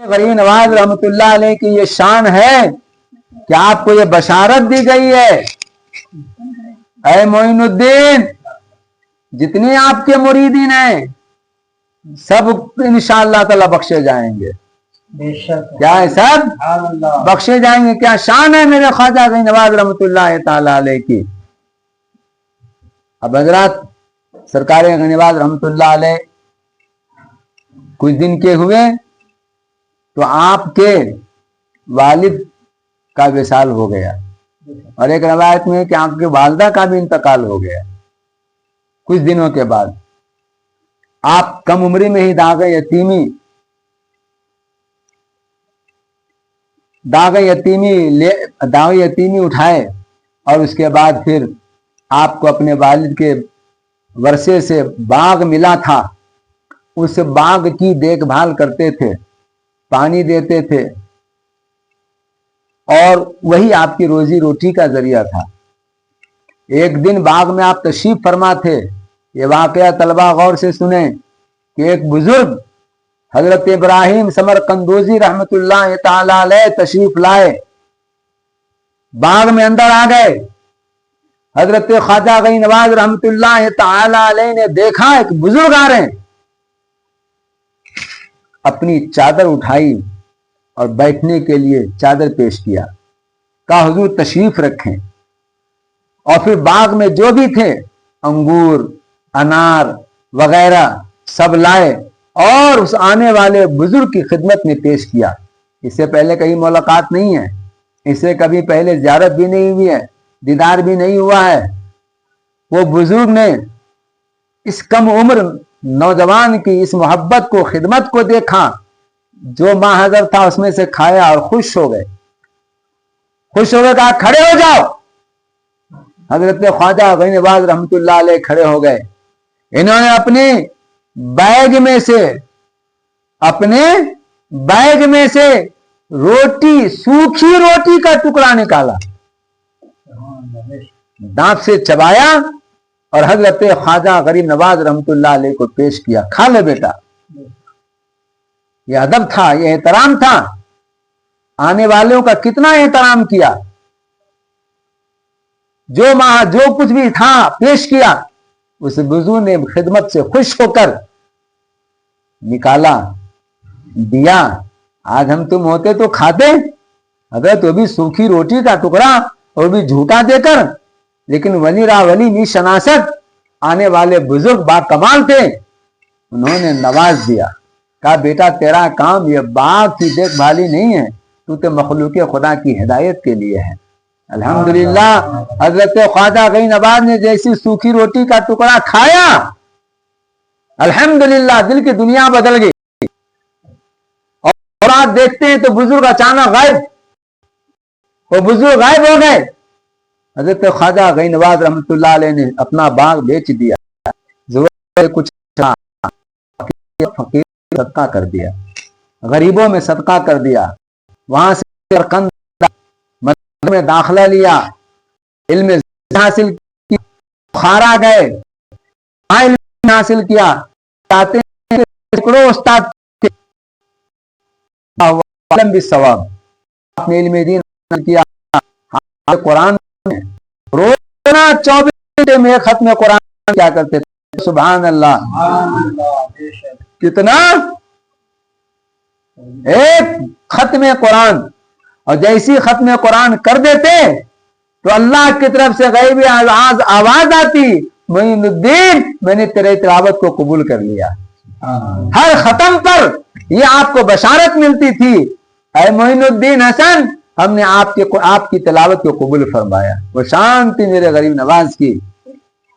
غریب نواز رحمت اللہ علیہ کی یہ شان ہے کہ آپ کو یہ بشارت دی گئی ہے، اے معین الدین جتنے آپ کے مریدین ہیں سب انشاءاللہ تعالی بخشے جائیں گے۔ کیا ہے؟ سب بخشے جائیں گے۔ کیا شان ہے میرے خواجہ غریب نواز رحمت اللہ تعالی علیہ کی۔ اب حضرات سرکار غریب نواز رحمت اللہ علیہ کچھ دن کے ہوئے تو آپ کے والد کا وصال ہو گیا، اور ایک روایت میں کہ آپ کے والدہ کا بھی انتقال ہو گیا۔ کچھ دنوں کے بعد آپ کم عمری میں ہی داغ یتیمی اٹھائے، اور اس کے بعد پھر آپ کو اپنے والد کے ورثے سے باغ ملا تھا، اس باغ کی دیکھ بھال کرتے تھے، پانی دیتے تھے، اور وہی آپ کی روزی روٹی کا ذریعہ تھا۔ ایک دن باغ میں آپ تشریف فرما تھے۔ یہ واقعہ طلبہ غور سے سنیں کہ ایک بزرگ حضرت ابراہیم سمرقندوزی رحمت اللہ تعالی علیہ تشریف لائے، باغ میں اندر آ گئے۔ حضرت خواجہ غریب نواز رحمت اللہ تعالی علیہ نے دیکھا ایک بزرگ آ رہے ہیں، اپنی چادر اٹھائی اور بیٹھنے کے لیے چادر پیش کیا، کہا حضور تشریف رکھیں، اور پھر باغ میں جو بھی تھے انگور انار وغیرہ سب لائے اور اس آنے والے بزرگ کی خدمت میں پیش کیا۔ اس سے پہلے کہیں ملاقات نہیں ہے، اس سے کبھی پہلے زیارت بھی نہیں ہوئی ہے، دیدار بھی نہیں ہوا ہے۔ وہ بزرگ نے اس کم عمر نوجوان کی اس محبت کو، خدمت کو دیکھا، جو ماں حضر تھا اس میں سے کھایا اور خوش ہو گئے۔ کہا کھڑے ہو جاؤ۔ حضرت خواجہ غریب نواز رحمت اللہ علیہ کھڑے ہو گئے۔ انہوں نے اپنے بیگ میں سے روٹی، سوکھی روٹی کا ٹکڑا نکالا، دانت سے چبایا اور حضرت خواجہ غریب نواز رحمت اللہ علیہ کو پیش کیا، کھا لے بیٹا۔ یہ ادب تھا، یہ احترام تھا، آنے والوں کا کتنا احترام کیا، جو کچھ بھی تھا پیش کیا۔ اس بزرگ نے خدمت سے خوش ہو کر نکالا، دیا۔ آج ہم تم ہوتے تو کھاتے، اگر تو بھی سوکھی روٹی کا ٹکڑا اور بھی جھوٹا دے کر، لیکن ولی را ولی نی شناست، آنے والے بزرگ با کمال تھے، انہوں نے نواز دیا۔ کہا بیٹا تیرا کام یہ باغ کی دیکھ بھالی نہیں ہے، تو تے مخلوق خدا کی ہدایت کے لیے ہے۔ الحمدللہ حضرت خواجہ غریب نواز نے جیسی سوکھی روٹی کا ٹکڑا کھایا، الحمدللہ دل کی دنیا بدل گئی۔ اور آپ دیکھتے ہیں تو بزرگ اچانک غائب، وہ بزرگ غائب ہو گئے۔ حضرت خواجہ غریب نواز رحمت اللہ علیہ نے اپنا باغ بیچ دیا، کچھ فقیر صدقہ کر دیا، غریبوں میں صدقہ کر دیا، وہاں سے مدرسے میں داخلہ لیا، علم حاصل کیا، بخارا گئے، علم حاصل کیا۔ چاہتے ہیں سینکڑوں استاد بالثواب، آپ نے علم دین حاصل کیا، قرآن میں روزانہ 24 گھنٹے میں ختم قرآن کیا کرتے تھے۔ سبحان اللہ، کتنا ایک ختم قرآن، اور جیسی ختم قرآن کر دیتے تو اللہ کی طرف سے غیبی آواز آتی، معین الدین میں نے تیرے تلاوت کو قبول کر لیا۔ ہر ختم پر یہ آپ کو بشارت ملتی تھی، اے معین الدین حسن ہم نے آپ کی تلاوت کو قبول فرمایا۔ وہ شان تھی میرے غریب نواز کی،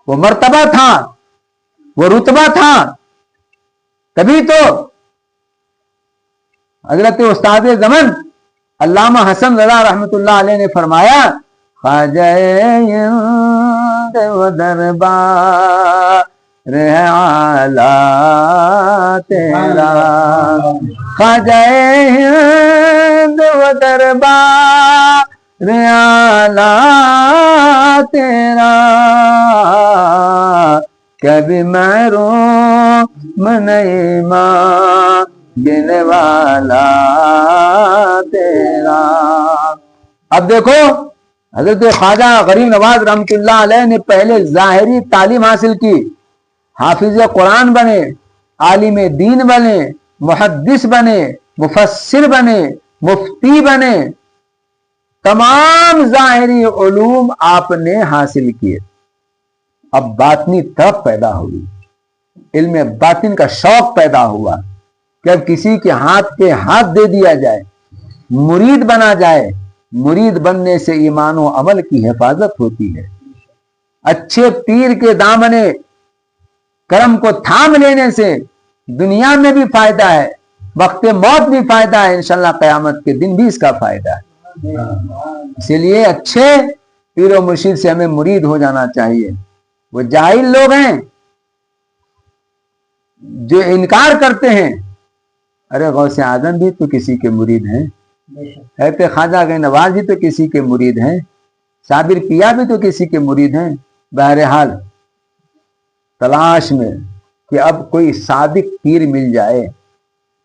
وہ مرتبہ تھا، وہ رتبہ تھا۔ تبھی تو حضرت استاد زمن علامہ حسن رضا رحمت اللہ علیہ نے فرمایا، خواجہ و دربار اعلیٰ تیرا، خواجہ و دربار اعلیٰ تیرا، کبھی محروم نہیں دینے والا تیرا. اب دیکھو حضرت خواجہ غریب نواز رحمۃ اللہ علیہ نے پہلے ظاہری تعلیم حاصل کی, حافظ قرآن بنے, عالم دین بنے, محدث بنے, مفسر بنے, مفتی بنے, تمام ظاہری علوم آپ نے حاصل کیے. اب باطنی طرف پیدا ہوئی, علم باطن کا شوق پیدا ہوا کہ اب کسی کے ہاتھ پہ ہاتھ دے دیا جائے, مرید بنا جائے. مرید بننے سے ایمان و عمل کی حفاظت ہوتی ہے. اچھے پیر کے دامنے کرم کو تھام لینے سے دنیا میں بھی فائدہ ہے, وقت موت بھی فائدہ ہے, انشاءاللہ قیامت کے دن بھی اس کا فائدہ ہے. اسی لیے اچھے پیر و مرشد سے ہمیں مرید ہو جانا چاہیے. وہ جاہل لوگ ہیں جو انکار کرتے ہیں, ارے غوث اعظم بھی تو کسی کے مرید ہیں, حضرت خواجہ غریب نواز بھی تو کسی کے مرید ہیں, صابر پیا بھی تو کسی کے مرید ہیں. بہرحال تلاش میں کہ اب کوئی صادق پیر مل جائے,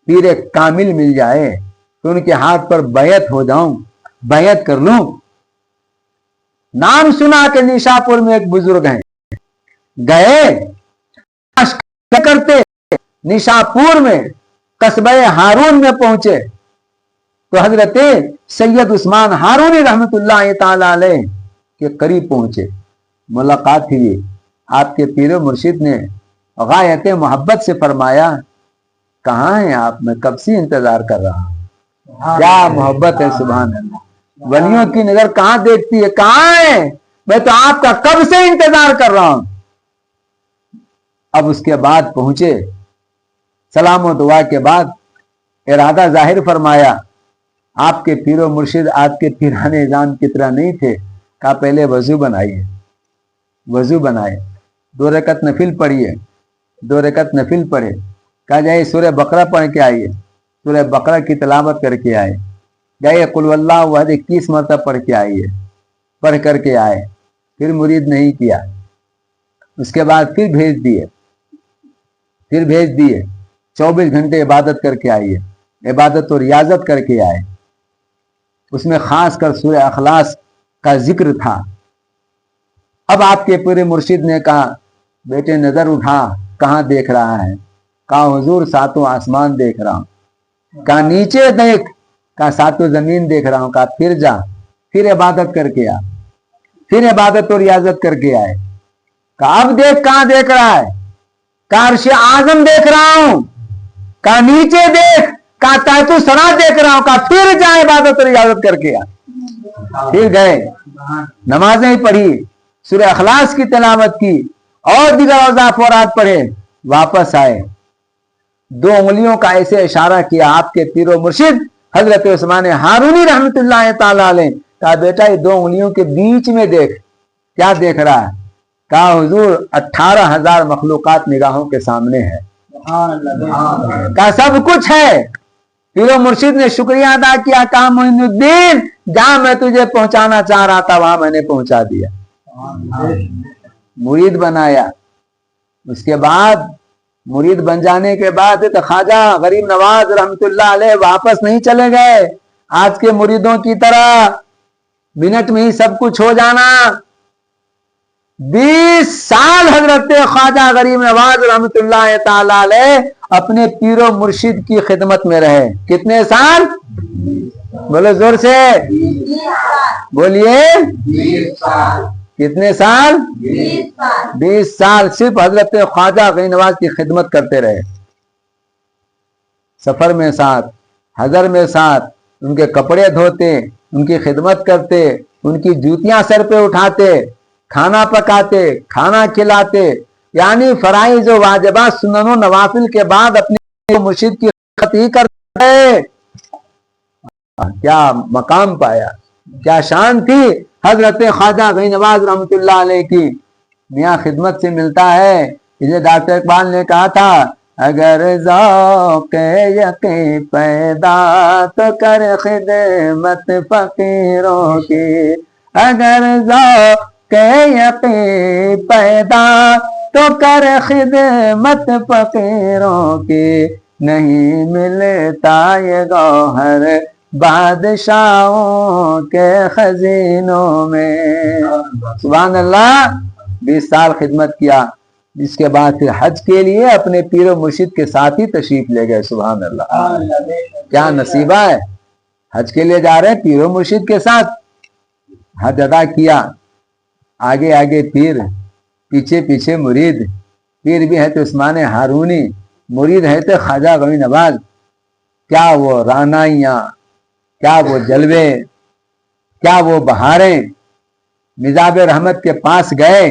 پیر کامل مل جائے تو ان کے ہاتھ پر بیعت ہو جاؤں, بیعت کر لوں. نام سنا کہ نیشاپور میں ایک بزرگ ہیں, گئے کرتے نیشاپور میں قصبہ ہارون میں پہنچے تو حضرت سید عثمان ہارونی رحمت اللہ تعالی علیہ کے قریب پہنچے. ملاقات ہوئی. آپ کے پیر و مرشد نے غایت محبت سے فرمایا, کہاں ہیں آپ؟ میں کب سے انتظار کر رہا ہوں. کیا محبت ہے, سبحان اللہ. ولیوں کی نظر کہاں دیکھتی ہے, کہاں ہے؟ میں تو آپ کا کب سے انتظار کر رہا ہوں. اب اس کے بعد پہنچے, سلام و دعا کے بعد ارادہ ظاہر فرمایا. آپ کے پیر و مرشد آپ کے پیران اعظام کی طرح نہیں تھے. کہا پہلے وضو بنائیے. وضو بنائے, 2 رکعت نفل پڑھیے. 2 رکعت نفل پڑھے. کہا جائے سورہ بقرہ پڑھ کے آئیے. سورہ بقرہ کی تلاوت کر کے آئے. جائے قل واللہ احد 21 مرتبہ پڑھ کے آئیے. پڑھ کر کے آئے. پھر مرید نہیں کیا. اس کے بعد پھر بھیج دیے. 24 گھنٹے عبادت کر کے آئیے. عبادت و ریاضت کر کے آئے. اس میں خاص کر سورہ اخلاص کا ذکر تھا. اب آپ کے پورے مرشد نے کہا بیٹے نظر اٹھا, کہاں دیکھ رہا ہے؟ کہا حضور 7 آسمان دیکھ رہا ہوں. کہا نیچے دیکھ. کہا 7 زمین دیکھ رہا ہوں. کہا پھر جا, پھر عبادت کر کے آ. پھر عبادت و ریاضت کر کے آئے. کہا اب دیکھ, کہاں دیکھ رہا ہے؟ کہا عرش اعظم دیکھ رہا ہوں. کہا نیچے دیکھ. کہا تحت الثری دیکھ رہا ہوں. کہا پھر جا عبادت و ریاضت کر کے آ. پھر گئے, نمازیں پڑھی, سورہ اخلاص کی تلاوت کی اور دیگر اوظاف اورات پڑھے. واپس آئے, 2 انگلیوں کا ایسے اشارہ کیا. آپ کے پیر و مرشد حضرت عثمان ہارونی رحمت اللہ تعالی علیہ. کہا بیٹا یہ 2 انگلیوں کے بیچ میں دیکھ. کیا دیکھ رہا ہے؟ کہا حضور 18,000 مخلوقات نگاہوں کے سامنے ہے. کہا سب کچھ ہے. پیر و مرشد نے شکریہ ادا کیا. کہا معین الدین جہاں میں تجھے پہنچانا چاہ رہا تھا وہاں میں نے پہنچا دیا. مرید بنایا. اس کے بعد مرید بن جانے کے بعد تو خواجہ غریب نواز رحمت اللہ علیہ واپس نہیں چلے گئے آج کے مریدوں کی طرح منٹ میں ہی سب کچھ ہو جانا. 20 سال حضرت خواجہ غریب نواز رحمت اللہ تعالی علیہ اپنے پیر و مرشد کی خدمت میں رہے. کتنے سال؟ بولو زور سے, بولیے. 20 سال. کتنے سال؟ 20 سال صرف حضرت خواجہ غریب نواز کی خدمت کرتے رہے. سفر میں ساتھ, حضر میں ساتھ, ان کے کپڑے دھوتے, ان کی خدمت کرتے, ان کی جوتیاں سر پہ اٹھاتے, کھانا پکاتے, کھانا کھلاتے, یعنی فرائض و واجبات سنن و نوافل کے بعد اپنے مرشد کی خدمت ہی کرتے. کیا مقام پایا, کیا شان تھی حضرت خواجہ غریب نواز رحمت اللہ علیہ کی. میاں خدمت سے ملتا ہے. اسے ڈاکٹر اقبال نے کہا تھا اگر ذوق یقین پیدا تو کر خدمت فقیروں کی. اگر ذوق یقین پیدا تو کر خدمت فقیروں کی. نہیں ملتا یہ گوہر بادشاہوں کے خزینوں میں. سبحان اللہ. 20 سال خدمت کیا، جس کے بعد پھر حج کے لیے اپنے پیر و مرشد کے ساتھ ہی تشریف لے گئے. سبحان اللہ. کیا نصیبہ ہے. حج کے لیے جا رہے ہیں پیر و مرشد کے ساتھ. حج ادا کیا، آگے آگے پیر، پیچھے پیچھے مرید. پیر بھی ہے تو عثمان ہارونی، مرید ہے تو خواجہ غوث نواز. کیا وہ رانائیاں، کیا وہ جلوے، کیا وہ بہاریں. مزاب رحمت کے پاس گئے،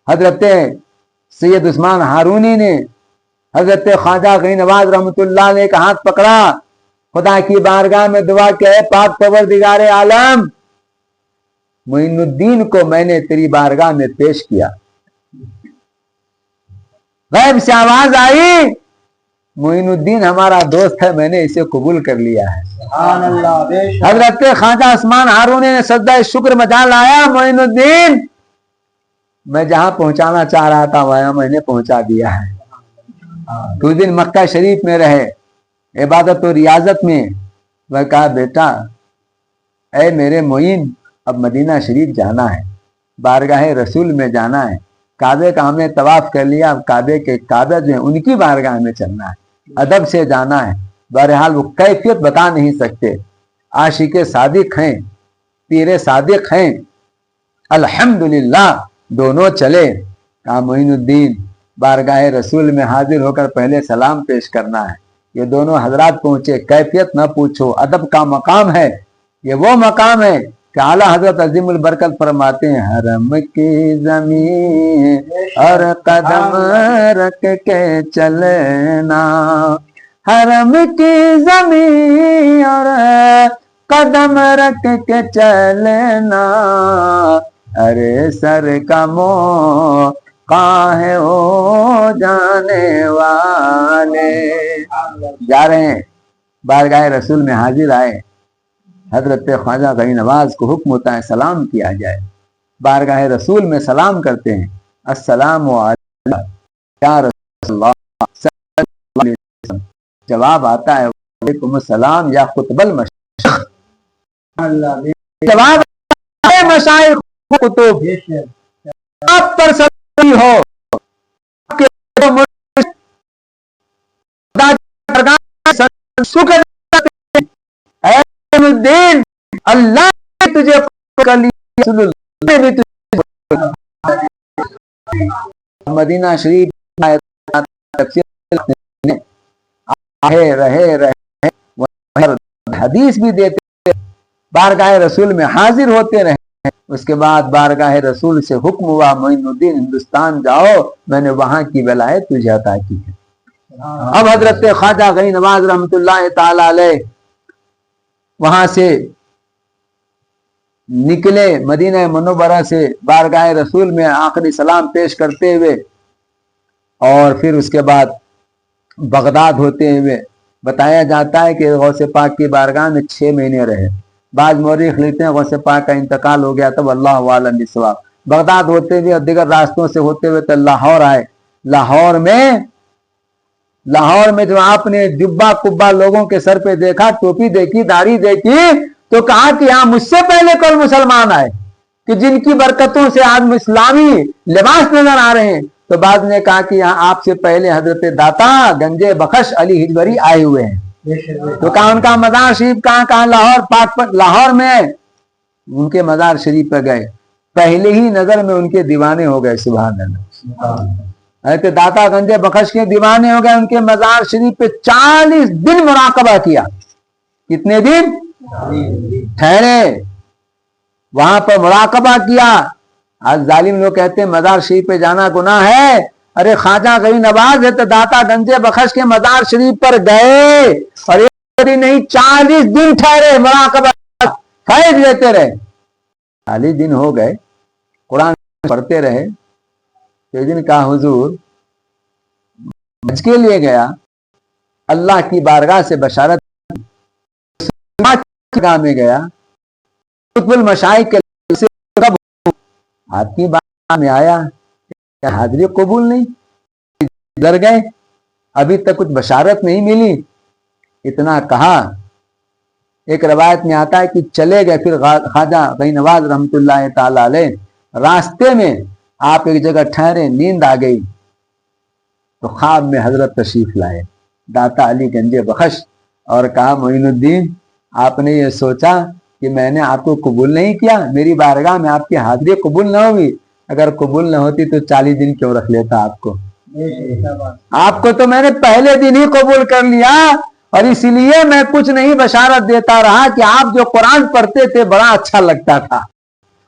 حضرت سید عثمان ہارونی نے حضرت خواجہ غوث نواز رحمۃ اللہ علیہ کا ہاتھ پکڑا. خدا کی بارگاہ میں دعا کہ اے پاک پروردگار عالم، معین الدین کو میں نے تیری بارگاہ میں پیش کیا. غیب سے آواز آئی، معین الدین ہمارا دوست ہے، میں نے اسے قبول کر لیا ہے. سبحان اللہ. حضرت خواجہ عثمان ہارونی نے سجدہ شکر مچا لایا. معین الدین، میں جہاں پہنچانا چاہ رہا تھا وہاں میں نے پہنچا دیا ہے. کچھ دن مکہ شریف میں رہے، عبادت و ریاضت میں. میں کہا بیٹا اے میرے معین، اب مدینہ شریف جانا ہے، بارگاہ رسول میں جانا ہے. کعبے کا ہم نے طواف کر لیا، اب کعبے جو ہیں ان کی بارگاہ میں چلنا ہے، ادب سے جانا ہے. بہرحال وہ کیفیت بتا نہیں سکتے. عاشق صادق ہیں، پیر صادق ہیں. الحمدللہ دونوں چلے. کہا معین الدین بارگاہ رسول میں حاضر ہو کر پہلے سلام پیش کرنا ہے. یہ دونوں حضرات پہنچے. کیفیت نہ پوچھو، ادب کا مقام ہے. یہ وہ مقام ہے کہ اعلیٰ حضرت عظیم البرکت فرماتے ہیں حرم کی زمین اور قدم رکھ کے چلنا، حرم کی زمین اور قدم رکھ کے چلنا. ارے سر کا موقع ہے او جانے والے. جا رہے ہیں بارگاہ رسول میں حاضر آئے. حضرت خواجہ غوث نواز کو حکم ہوتا ہے سلام کیا جائے. بارگاہ رسول میں سلام کرتے ہیں. السلام علیکم یا رسول اللہ صلی اللہ علیہ وسلم. جواب آتا ہے وعلیکم السلام یا خطب المشائخ. جواب مشائخ کتب آپ پر سلام ہو. الدین اللہ نے تجھے کر لیا. مدینہ شریف رہے حدیث بھی دیتے، بارگاہ رسول میں حاضر ہوتے رہے. اس کے بعد بارگاہ رسول سے حکم ہوا معین الدین ہندوستان جاؤ، میں نے وہاں کی ولایت تجھے عطا کی ہے. اب حضرت خواجہ غوث نواز رحمۃ اللہ تعالی علیہ وہاں سے نکلے، مدینہ منورہ سے بارگاہ رسول میں آخری سلام پیش کرتے ہوئے، اور پھر اس کے بعد بغداد ہوتے ہوئے. بتایا جاتا ہے کہ غوث پاک کی بارگاہ میں 6 مہینے رہے. بعض مورخ لکھتے ہیں غوث پاک کا انتقال ہو گیا تب اللہ عالم بالصواب. بغداد ہوتے ہوئے اور دیگر راستوں سے ہوتے ہوئے تو لاہور آئے. لاہور میں جو آپ نے جبہ کبا لوگوں کے سر پہ دیکھا، ٹوپی دیکھی، داڑھی دیکھی، تو کہا کہ یہاں مجھ سے پہلے کون مسلمان آئے کہ جن کی برکتوں سے آج اسلامی لباس نظر آ رہے ہیں. تو بعد نے کہا کہ یہاں آپ سے پہلے حضرت داتا گنجے بخش علی ہجوری آئے ہوئے ہیں. تو کہا ان کا مزار شریف کہاں؟ لاہور میں. ان کے مزار شریف پہ گئے، پہلے ہی نظر میں ان کے دیوانے ہو گئے. سبحان اللہ. حضرت داتا گنجے بخش کے دیوانے ہو گئے. ان کے مزار شریف پہ 40 دن مراقبہ کیا. کتنے دن ٹھہرے وہاں پر مراقبہ کیا. آج ظالم لوگ کہتے ہیں مزار شریف پہ جانا گناہ ہے. ارے خواجہ غوث نواز ہے تو داتا گنجے بخش کے مزار شریف پر گئے اور ایک دن نہیں 40 دن ٹھہرے، مراقبہ فیض لیتے رہے. 40 دن ہو گئے، قرآن پڑھتے رہے. ایک دن کہا حضور حج کے لیے گیا، اللہ کی بارگاہ سے بشارت گاہ میں گیا، قطب المشائخ کے آپ کی بارگاہ میں آیا، حاضری قبول نہیں. ڈر گئے ابھی تک کچھ بشارت نہیں ملی. اتنا کہا. ایک روایت میں آتا ہے کہ چلے گئے. پھر خواجہ غنی نواز رحمت اللہ تعالی علیہ راستے میں آپ ایک جگہ ٹھہرے, نیند آ گئی تو خواب میں حضرت تشریف لائے داتا علی گنج بخش, اور کہا معین الدین آپ نے یہ سوچا کہ میں نے آپ کو قبول نہیں کیا, میری بارگاہ میں آپ کی حاضری قبول نہ ہوگی. اگر قبول نہ ہوتی تو 40 دن کیوں رکھ لیتا آپ کو. آپ کو تو میں نے پہلے دن ہی قبول کر لیا, اور اسی لیے میں کچھ نہیں بشارت دیتا رہا کہ آپ جو قرآن پڑھتے تھے بڑا اچھا لگتا تھا,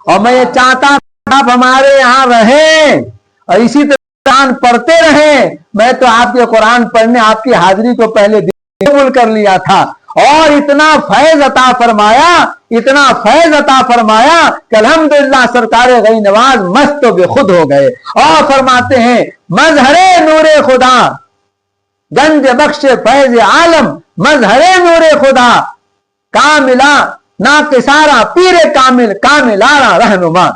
اور میں یہ چاہتا تھا آپ ہمارے یہاں رہیں اور اسی طرح قرآن پڑھتے رہیں. میں تو آپ کے قرآن پڑھنے آپ کی حاضری کو پہلے دن قبول کر لیا تھا, اور اتنا فیض عطا فرمایا, اتنا فیض عطا فرمایا کہ الحمدللہ سرکار غنی نواز مست و بے خود ہو گئے. اور فرماتے ہیں مظہر نور خدا گنج بخش فیض عالم, مظہر نور خدا کاملا ناقصارا پیر کامل کاملارا رہنما.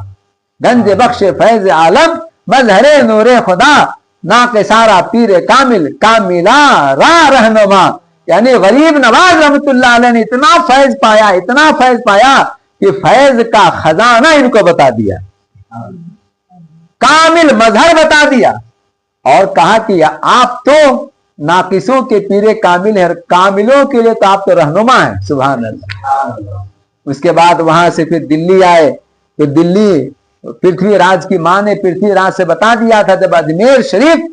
گنج بخش فیض عالم مظہر نور خدا ناقصارا پیر کامل کاملارا رہنما. یعنی غریب نواز رحمت اللہ علیہ نے اتنا فیض پایا, اتنا فیض پایا کہ فیض کا خزانہ ان کو بتا دیا, کامل مظہر بتا دیا, اور کہا کہ آپ تو ناقصوں کے پیر کامل ہیں, کاملوں کے لیے تو آپ تو رہنما ہیں. سبحان اللہ. اس کے بعد وہاں سے پھر دلی آئے. تو دلی پرتھوی راج کی ماں نے پرتھوی راج سے بتا دیا تھا, جب اجمیر شریف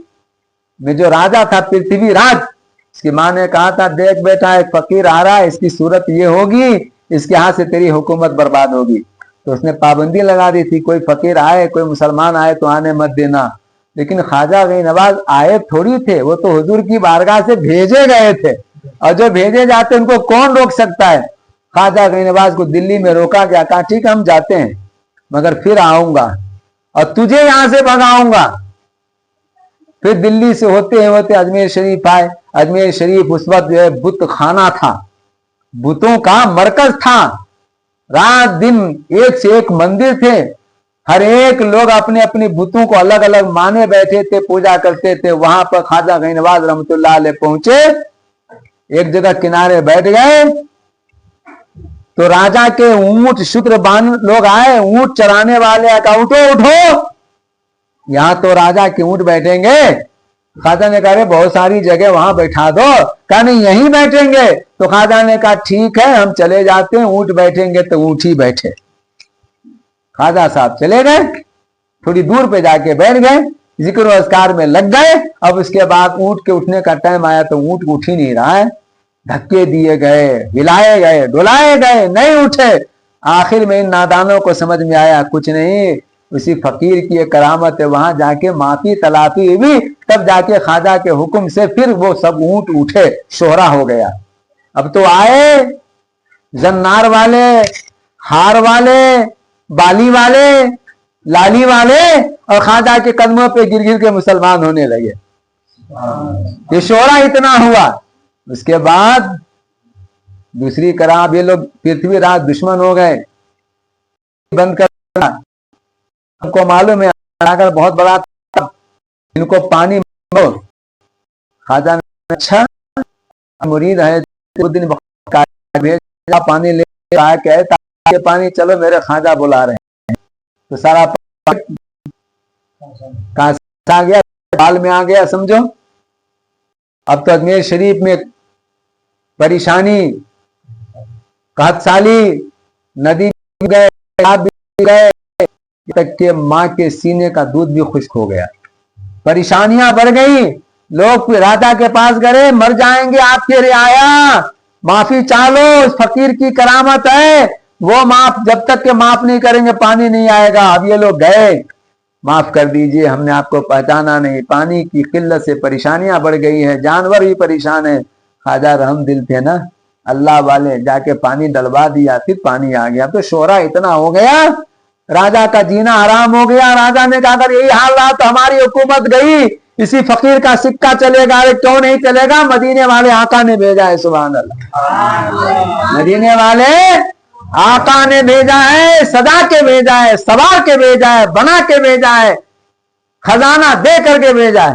میں جو راجا تھا پرتھوی راج, اس کی ماں نے کہا تھا دیکھ بیٹا ایک فقیر آ رہا ہے, اس کی صورت یہ ہوگی, اس کے ہاتھ سے تیری حکومت برباد ہوگی. تو اس نے پابندی لگا دی تھی کوئی فقیر آئے, کوئی مسلمان آئے تو آنے مت دینا. لیکن خواجہ غنی نواز آئے تھوڑی تھے, وہ تو حضور کی بارگاہ سے بھیجے گئے تھے, اور جو بھیجے جاتے ان کو کون روک سکتا ہے. خواجہ غنی نواز کو دلی میں روکا گیا, کہا ٹھیک ہے ہم جاتے ہیں مگر پھر آؤں گا اور تجھے یہاں سے بھگاؤں گا. پھر دلی سے ہوتے ہوتے اجمیر شریف آئے. اجمیر شریف اس وقت جو ہے بت خانہ تھا, بتوں کا مرکز تھا. رات دن ایک سے ایک مندر تھے, ہر ایک لوگ اپنے اپنے بتوں کو الگ الگ مانے بیٹھے تھے, پوجا کرتے تھے. وہاں پر خواجہ غنی نواز رحمت اللہ علیہ پہنچے, ایک جگہ کنارے بیٹھ گئے تو راجا کے اونٹ شکر بان لوگ آئے, اونٹ چرانے والے کہا اٹھو اٹھو, یہاں تو راجا کے اونٹ بیٹھیں گے. خواجہ نے کہا بہت ساری جگہ وہاں بیٹھا دو, کہا نہیں یہیں بیٹھیں گے. تو خواجہ نے کہا ٹھیک ہے ہم چلے جاتے ہیں, اونٹ بیٹھیں گے تو اونٹ ہی بیٹھے. خواجہ صاحب چلے گئے, تھوڑی دور پہ جا کے بیٹھ گئے, ذکر و اذکار میں لگ گئے. اب اس کے بعد اونٹ کے اٹھنے کا ٹائم آیا تو اونٹ اٹھ ہی نہیں رہا ہے, دھکے دیے گئے, ہلائے گئے, ڈلائے گئے, نہیں اٹھے. آخر میں ان نادانوں کو سمجھ میں آیا کچھ نہیں, اسی فقیر کی ایک کرامت ہے, وہاں جا کے معافی تلافی ہوئی, تب جا کے خواجہ کے حکم سے پھر وہ سب اونٹ اٹھے, شہرا ہو گیا. اب تو آئے زنار والے, ہار والے, بالی والے, لالی والے, اور خواجہ کے قدموں پہ گر گر کے مسلمان ہونے لگے. یہ شہرا اتنا ہوا. اس کے بعد دوسری کرام, یہ لوگ پرتھوی راج دشمن ہو گئے, بند کر ہم کو معلوم ہے اگر بہت بڑا ان کو پانی خواجہ نے اچھا مرید ہے دن پانی لے کہ پانی چلو میرے خواجہ بلا رہے ہیں. تو سارا آ گیا, بال میں آ گیا سمجھو. اب تو اجمیر شریف میں پریشانی, قحط سالی, ندی گئے, گئے تک کہ ماں کے سینے کا دودھ بھی خشک ہو گیا. پریشانیاں بڑھ گئی. لوگ راجا کے پاس گئے, مر جائیں گے آپ کے رعایا, معافی چاہو, اس فقیر کی کرامت ہے, وہ معاف جب تک کہ معاف نہیں کریں گے پانی نہیں آئے گا. اب یہ لوگ گئے, معاف کر دیجئے ہم نے آپ کو پہچانا نہیں, پانی کی قلت سے پریشانیاں بڑھ گئی ہیں, جانور بھی پریشان ہیں. خواجہ رحم دل تھے نا, اللہ والے, جا کے پانی ڈلوا دیا, پھر پانی آ گیا. تو شورا اتنا ہو گیا, راجا کا جینا حرام ہو گیا. راجا نے کہا اگر یہی حال رہا تو ہماری حکومت گئی, اسی فقیر کا سکہ چلے گا. کیوں نہیں چلے گا؟ مدینے والے آقا نے بھیجا ہے. سبحان اللہ, مدینے والے آقا نے بھیجا ہے, سجا کے بھیجا ہے, سوار کے بھیجا ہے, بنا کے بھیجا ہے, خزانہ دے کر کے بھیجا ہے.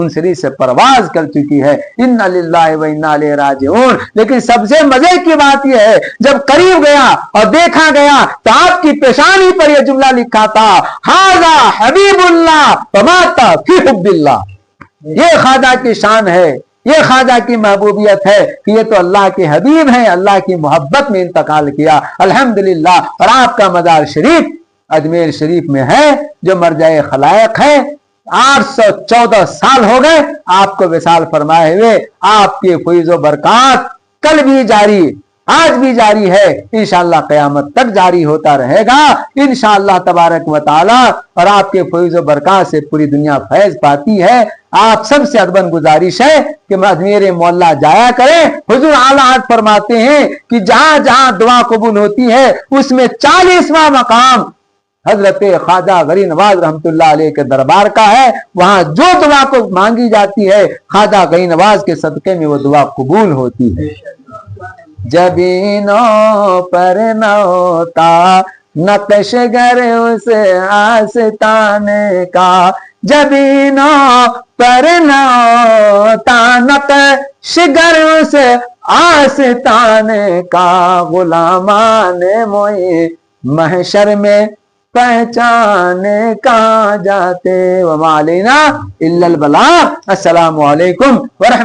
منصری سے پرواز کر چکی ہے. انا للہ و انا الیہ راجعون. لیکن سب سے مزے کی بات یہ ہے جب قریب گیا اور دیکھا گیا تو آپ کی پیشانی پر یہ جملہ لکھا تھا ھذا حبیب اللہ فمات فی حب اللہ. یہ خواجہ کی شان ہے, یہ خواجہ کی محبوبیت ہے کہ یہ تو اللہ کے حبیب ہیں, اللہ کی محبت میں انتقال کیا. الحمدللہ. اور آپ کا مزار شریف اجمیر شریف میں ہے جو مرجع خلائق ہے. 814 سال ہو گئے آپ کو وصال فرمائے ہوئے. آپ کے فیض و برکات کل بھی جاری, آج بھی جاری ہے, انشاءاللہ قیامت تک جاری ہوتا رہے گا انشاءاللہ تبارک و تعالی. اور آپ کے فیض و برکات سے پوری دنیا فیض پاتی ہے. آپ سب سے ادبن گزارش ہے کہ اجمیر معلیٰ جایا کریں. حضور اعلیٰ حضرت فرماتے ہیں کہ جہاں جہاں دعا قبول ہوتی ہے اس میں 40واں مقام حضرت خواجہ غریب نواز رحمت اللہ علیہ کے دربار کا ہے. وہاں جو دعا کو مانگی جاتی ہے خواجہ غریب نواز کے صدقے میں وہ دعا قبول ہوتی ہے. جبینوں پر نہ ہوتا نقش گر اس آستانے کا, جبینوں پر نہ ہوتا نقش گر اس آستانے کا, غلامان موئی محشر میں پہچانے کہاں جاتے. وما علینا الا البلاغ. السلام علیکم ورحمۃ